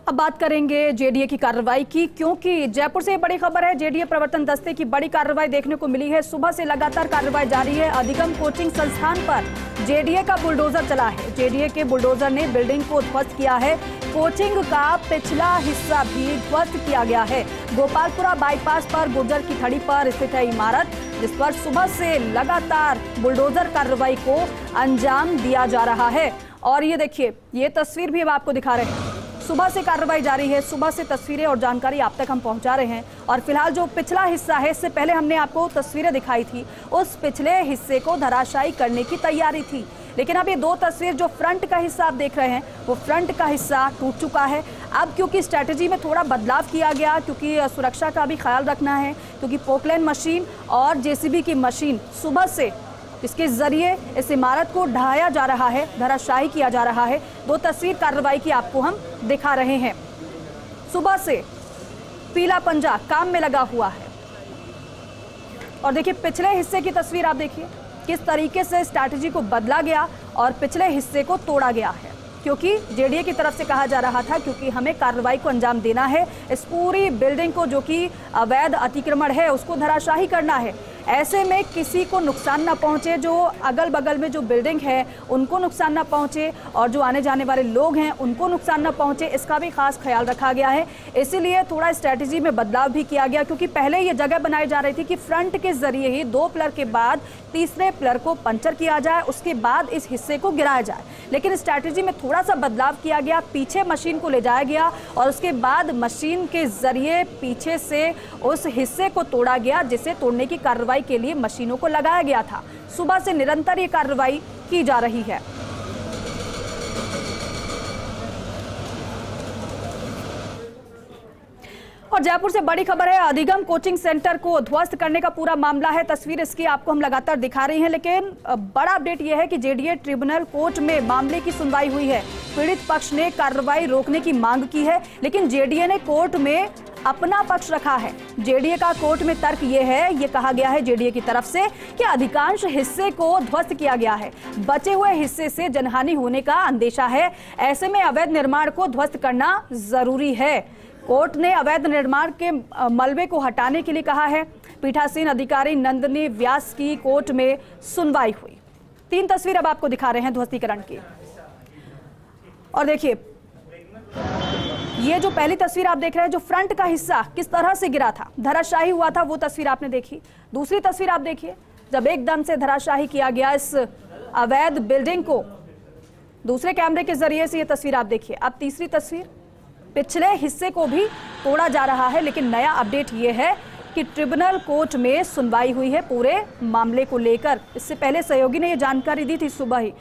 अब बात करेंगे जेडीए की कार्रवाई की, क्योंकि जयपुर से बड़ी खबर है। जेडीए प्रवर्तन दस्ते की बड़ी कार्रवाई देखने को मिली है। सुबह से लगातार कार्रवाई जारी है। अधिगम कोचिंग संस्थान पर जेडीए का बुलडोजर चला है। जेडीए के बुलडोजर ने बिल्डिंग को ध्वस्त किया है। कोचिंग का पिछला हिस्सा भी ध्वस्त किया गया है। गोपालपुरा बाईपास पर गुर्जर की थड़ी पर स्थित है इमारत, जिस पर सुबह से लगातार बुलडोजर कार्रवाई को अंजाम दिया जा रहा है। और ये देखिए, ये तस्वीर भी हम आपको दिखा रहे हैं। सुबह से कार्रवाई जारी है। सुबह से तस्वीरें और जानकारी आप तक हम पहुंचा रहे हैं। और फिलहाल जो पिछला हिस्सा है, इससे पहले हमने आपको तस्वीरें दिखाई थी, उस पिछले हिस्से को धराशायी करने की तैयारी थी। लेकिन अब ये दो तस्वीर, जो फ्रंट का हिस्सा आप देख रहे हैं, वो फ्रंट का हिस्सा टूट चुका है। अब क्योंकि स्ट्रैटेजी में थोड़ा बदलाव किया गया, क्योंकि सुरक्षा का भी ख्याल रखना है, क्योंकि पोकलेन मशीन और जेसीबी की मशीन सुबह से इसके जरिए इस इमारत को ढहाया जा रहा है, धराशायी किया जा रहा है। दो तस्वीर कार्रवाई की आपको हम दिखा रहे हैं। सुबह से पीला पंजा काम में लगा हुआ है। और देखिए, पिछले हिस्से की तस्वीर आप देखिए, किस तरीके से स्ट्रैटेजी को बदला गया और पिछले हिस्से को तोड़ा गया है। क्योंकि जेडीए की तरफ से कहा जा रहा था, क्योंकि हमें कार्रवाई को अंजाम देना है, इस पूरी बिल्डिंग को, जो कि अवैध अतिक्रमण है, उसको धराशायी करना है। ऐसे में किसी को नुकसान ना पहुंचे, जो अगल बगल में जो बिल्डिंग है उनको नुकसान ना पहुंचे, और जो आने जाने वाले लोग हैं उनको नुकसान ना पहुंचे, इसका भी खास ख्याल रखा गया है। इसीलिए थोड़ा स्ट्रैटेजी में बदलाव भी किया गया, क्योंकि पहले ये जगह बनाई जा रही थी कि फ्रंट के जरिए ही 2 पिलर के बाद तीसरे पिलर को पंचर किया जाए, उसके बाद इस हिस्से को गिराया जाए। लेकिन स्ट्रैटेजी में थोड़ा सा बदलाव किया गया। पीछे मशीन को ले जाया गया और उसके बाद मशीन के जरिए पीछे से उस हिस्से को तोड़ा गया, जिसे तोड़ने की कार्रवाई के लिए मशीनों को लगाया गया था। सुबह से निरंतर ये कार्रवाई की जा रही है। और जयपुर से बड़ी खबर है। अधिगम कोचिंग सेंटर को ध्वस्त करने का पूरा मामला है। तस्वीर इसकी आपको हम लगातार दिखा रही हैं। लेकिन बड़ा अपडेट यह है कि जेडीए ट्रिब्यूनल कोर्ट में मामले की सुनवाई हुई है। पीड़ित पक्ष ने कार्रवाई रोकने की मांग की है, लेकिन जेडीए ने कोर्ट में अपना पक्ष रखा है। जेडीए का कोर्ट में तर्क ये है, ये कहा गया है जेडीए की तरफ से कि अधिकांश हिस्से को ध्वस्त किया गया है, बचे हुए हिस्से से जनहानि होने का अंदेशा है। ऐसे में अवैध निर्माण को ध्वस्त करना जरूरी है। कोर्ट ने अवैध निर्माण के मलबे को हटाने के लिए कहा है। पीठासीन अधिकारी नंदिनी व्यास की कोर्ट में सुनवाई हुई। 3 तस्वीर अब आपको दिखा रहे हैं ध्वस्तीकरण की। और देखिए, ये जो पहली तस्वीर आप देख रहे हैं, जो फ्रंट का हिस्सा किस तरह से गिरा था, धराशायी हुआ था, वो तस्वीर आपने देखी। दूसरी तस्वीर आप देखिए, जब एकदम से धराशायी किया गया इस अवैध बिल्डिंग को। दूसरे कैमरे के जरिए से ये तस्वीर आप देखिए। अब तीसरी तस्वीर, पिछले हिस्से को भी तोड़ा जा रहा है। लेकिन नया अपडेट ये है कि ट्रिब्यूनल कोर्ट में सुनवाई हुई है पूरे मामले को लेकर। इससे पहले सहयोगी ने ये जानकारी दी थी सुबह ही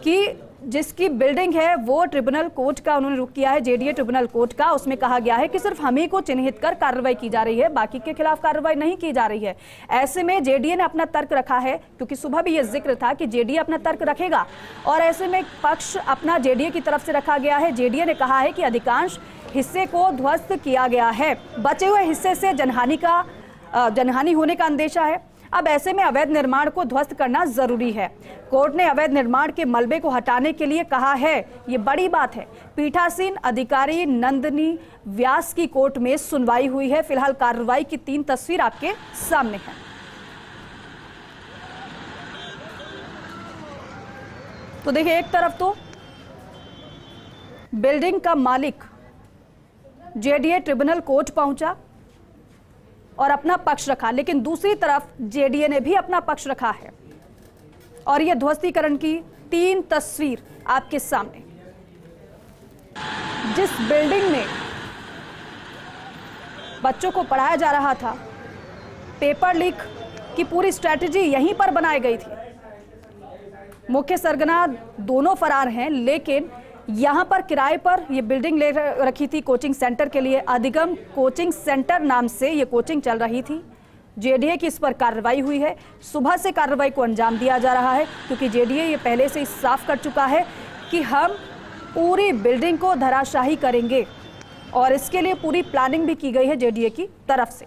कि जिसकी बिल्डिंग है वो ट्रिब्यूनल कोर्ट का उन्होंने रुख किया है, जेडीए ट्रिब्यूनल कोर्ट का। उसमें कहा गया है कि सिर्फ हम ही को चिन्हित कर कार्रवाई की जा रही है, बाकी के खिलाफ कार्रवाई नहीं की जा रही है। ऐसे में जेडीए ने अपना तर्क रखा है, क्योंकि सुबह भी ये जिक्र था कि जेडीए अपना तर्क रखेगा। और ऐसे में पक्ष अपना जेडीए की तरफ से रखा गया है। जेडीए ने कहा है कि अधिकांश हिस्से को ध्वस्त किया गया है, बचे हुए हिस्से से जनहानि होने का अंदेशा है। अब ऐसे में अवैध निर्माण को ध्वस्त करना जरूरी है। कोर्ट ने अवैध निर्माण के मलबे को हटाने के लिए कहा है। ये बड़ी बात है। पीठासीन अधिकारी नंदिनी व्यास की कोर्ट में सुनवाई हुई है। फिलहाल कार्रवाई की 3 तस्वीर आपके सामने है। तो देखिए, एक तरफ तो बिल्डिंग का मालिक जेडीए ट्रिब्यूनल कोर्ट पहुंचा और अपना पक्ष रखा, लेकिन दूसरी तरफ जेडीए ने भी अपना पक्ष रखा है। और यह ध्वस्तीकरण की 3 तस्वीर आपके सामने। जिस बिल्डिंग में बच्चों को पढ़ाया जा रहा था, पेपर लीक की पूरी स्ट्रैटेजी यहीं पर बनाई गई थी। मुख्य सरगना दोनों फरार हैं, लेकिन यहां पर किराए पर यह बिल्डिंग ले रखी थी कोचिंग सेंटर के लिए। अधिगम कोचिंग सेंटर नाम से यह कोचिंग चल रही थी। जेडीए की इस पर कार्रवाई हुई है। सुबह से कार्रवाई को अंजाम दिया जा रहा है, क्योंकि जेडीए ये पहले से ही साफ कर चुका है कि हम पूरी बिल्डिंग को धराशायी करेंगे, और इसके लिए पूरी प्लानिंग भी की गई है जेडीए की तरफ से।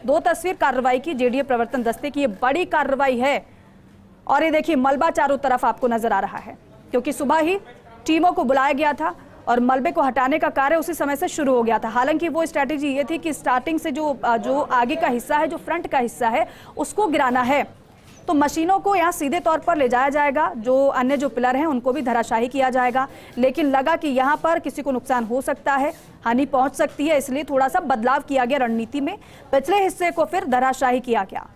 2 तस्वीर कार्रवाई की जेडीए प्रवर्तन दस्ते की, ये बड़ी कार्रवाई है। और ये देखिए, मलबा चारों तरफ आपको नजर आ रहा है, क्योंकि सुबह ही टीमों को बुलाया गया था और मलबे को हटाने का कार्य उसी समय से शुरू हो गया था। हालांकि वो स्ट्रैटेजी ये थी कि स्टार्टिंग से जो आगे का हिस्सा है, जो फ्रंट का हिस्सा है, उसको गिराना है। तो मशीनों को यहाँ सीधे तौर पर ले जाया जाएगा, जो अन्य जो पिलर हैं उनको भी धराशायी किया जाएगा। लेकिन लगा कि यहाँ पर किसी को नुकसान हो सकता है, हानि पहुंच सकती है, इसलिए थोड़ा सा बदलाव किया गया रणनीति में। पिछले हिस्से को फिर धराशायी किया गया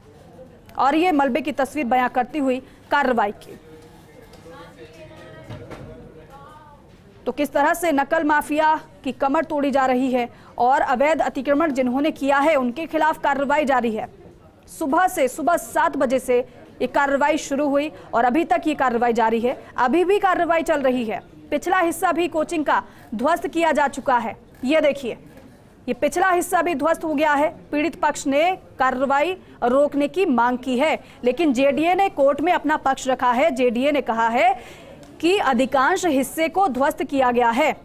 और ये मलबे की तस्वीर बयां करती हुई कार्रवाई की। तो किस तरह से नकल माफिया की कमर तोड़ी जा रही है और अवैध अतिक्रमण जिन्होंने किया है उनके खिलाफ कार्रवाई जारी है। सुबह 7 बजे से ये कार्रवाई शुरू हुई और अभी तक ये कार्रवाई जारी है, अभी भी कार्रवाई चल रही है। पिछला हिस्सा भी कोचिंग का ध्वस्त किया जा चुका है। ये देखिए, ये पिछला हिस्सा भी ध्वस्त हो गया है। पीड़ित पक्ष ने कार्रवाई रोकने की मांग की है, लेकिन जेडीए ने कोर्ट में अपना पक्ष रखा है। जेडीए ने कहा है कि अधिकांश हिस्से को ध्वस्त किया गया है,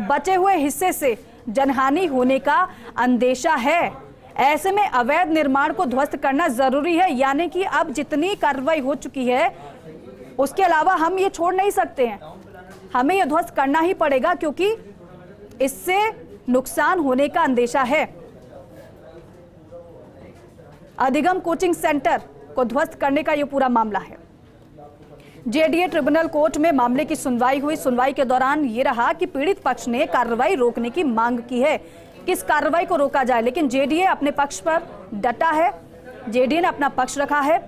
बचे हुए हिस्से से जनहानि होने का अंदेशा है। ऐसे में अवैध निर्माण को ध्वस्त करना जरूरी है, यानी कि अब जितनी कार्रवाई हो चुकी है उसके अलावा हम ये छोड़ नहीं सकते हैं, हमें ये ध्वस्त करना ही पड़ेगा क्योंकि इससे नुकसान होने का अंदेशा है। अधिगम कोचिंग सेंटर को ध्वस्त करने का ये पूरा मामला है। जेडीए ट्रिब्यूनल कोर्ट में मामले की सुनवाई हुई। सुनवाई के दौरान ये रहा कि पीड़ित पक्ष ने कार्रवाई रोकने की मांग की है, किस कार्रवाई को रोका जाए, लेकिन जेडीए अपने पक्ष पर डटा है। जेडीए ने अपना पक्ष रखा है,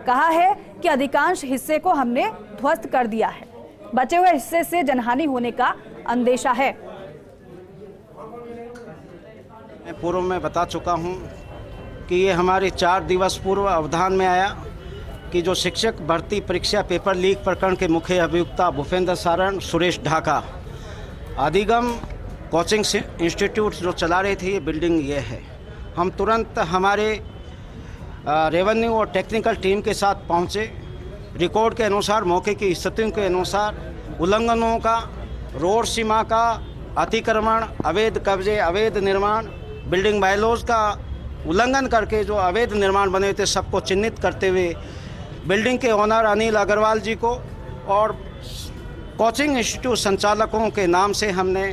कहा है कि अधिकांश हिस्से को हमने ध्वस्त कर दिया है, बचे हुए हिस्से से जनहानि होने का अंदेशा है। मैं पूर्व में बता चुका हूं कि ये हमारे 4 दिवस पूर्व अवधान में आया कि जो शिक्षक भर्ती परीक्षा पेपर लीक प्रकरण के मुख्य अभियुक्ता भूपेंद्र सारण, सुरेश ढाका, अधिगम कोचिंग इंस्टीट्यूट जो चला रहे थे, ये बिल्डिंग ये है। हम तुरंत हमारे रेवेन्यू और टेक्निकल टीम के साथ पहुंचे। रिकॉर्ड के अनुसार, मौके की स्थितियों के अनुसार उल्लंघनों का, रोड सीमा का अतिक्रमण, अवैध कब्जे, अवैध निर्माण, बिल्डिंग बायलॉज का उल्लंघन करके जो अवैध निर्माण बने हुए थे सबको चिन्हित करते हुए बिल्डिंग के ओनर अनिल अग्रवाल जी को और कोचिंग इंस्टीट्यूट संचालकों के नाम से हमने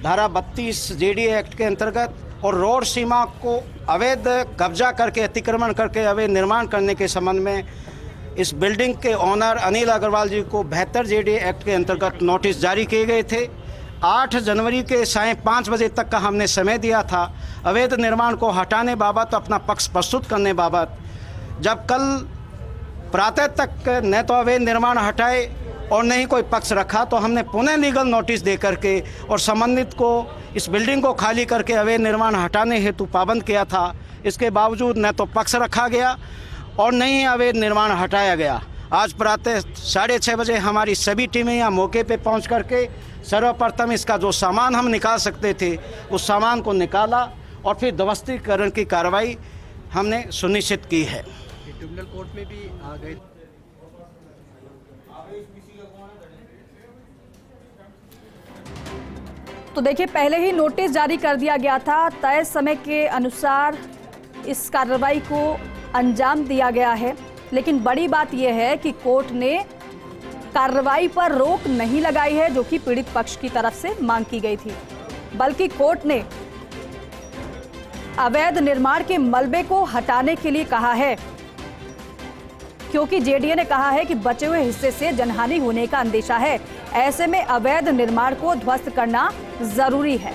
धारा 32 जेडीए एक्ट के अंतर्गत और रोड सीमा को अवैध कब्जा करके, अतिक्रमण करके अवैध निर्माण करने के संबंध में इस बिल्डिंग के ओनर अनिल अग्रवाल जी को 72 जेडीए एक्ट के अंतर्गत नोटिस जारी किए गए थे। 8 जनवरी के साय 5 बजे तक का हमने समय दिया था अवैध निर्माण को हटाने बाबत, अपना पक्ष प्रस्तुत करने बाबत। जब कल प्रातः तक न तो अवैध निर्माण हटाए और न ही कोई पक्ष रखा, तो हमने पुनः लीगल नोटिस दे करके और संबंधित को इस बिल्डिंग को खाली करके अवैध निर्माण हटाने हेतु पाबंद किया था। इसके बावजूद न तो पक्ष रखा गया और न ही अवैध निर्माण हटाया गया। आज प्रातः 6:30 बजे हमारी सभी टीमें यहाँ मौके पे पहुँच करके सर्वप्रथम इसका जो सामान हम निकाल सकते थे उस सामान को निकाला और फिर ध्वस्तीकरण की कार्रवाई हमने सुनिश्चित की है। ट्रिब्यूनल कोर्ट में भी आ गए। तो देखिए, पहले ही नोटिस जारी कर दिया गया था, तय समय के अनुसार इस कार्रवाई को अंजाम दिया गया है। लेकिन बड़ी बात यह है कि कोर्ट ने कार्रवाई पर रोक नहीं लगाई है, जो कि पीड़ित पक्ष की तरफ से मांग की गई थी, बल्कि कोर्ट ने अवैध निर्माण के मलबे को हटाने के लिए कहा है, क्योंकि जेडीए ने कहा है कि बचे हुए हिस्से से जनहानि होने का अंदेशा है। ऐसे में अवैध निर्माण को ध्वस्त करना जरूरी है।